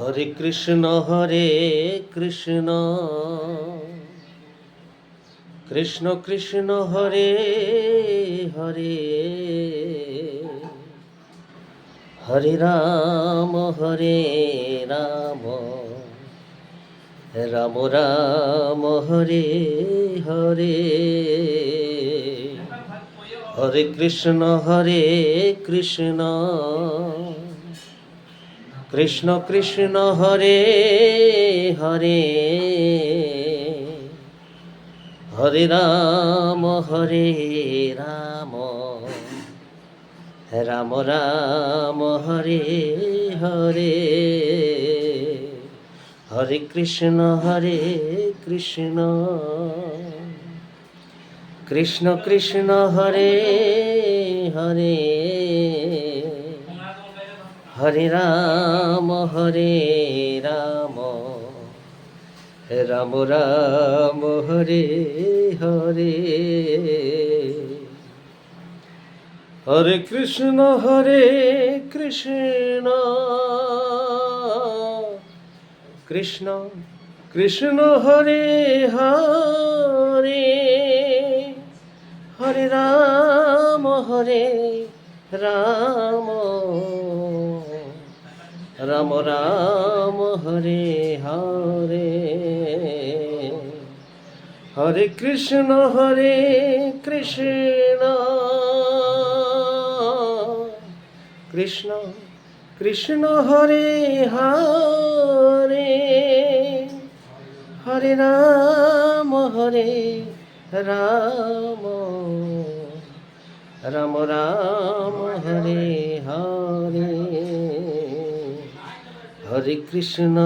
Hare Krishna Krishna Krishna Hare Hare, Hare Ram Ram Ram Hare Hare. Hare Krishna Krishna Krishna Hare Hare, Hare Ram Ram Ram Hare Hare. Hare Krishna Krishna Krishna Hare Hare, Hare Ram Ram Ram Hare Hare. Hare Krishna Krishna Krishna Hare Hare, Hare Ram Ram Ram Hare Hare. Hare Krishna Krishna Krishna Hare Hare, Hare Ram Ram Ram Hare Hare. Hare Krishna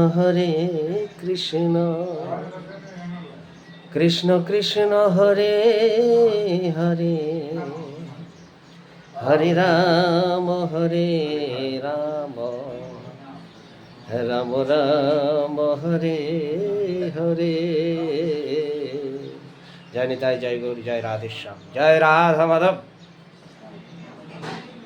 Krishna Krishna Hare Hare, Hare Ram Ram Ram Hare Hare. Joy Nitai, Joy Gour, Joy Radheshyam, Joy Radha Madhav.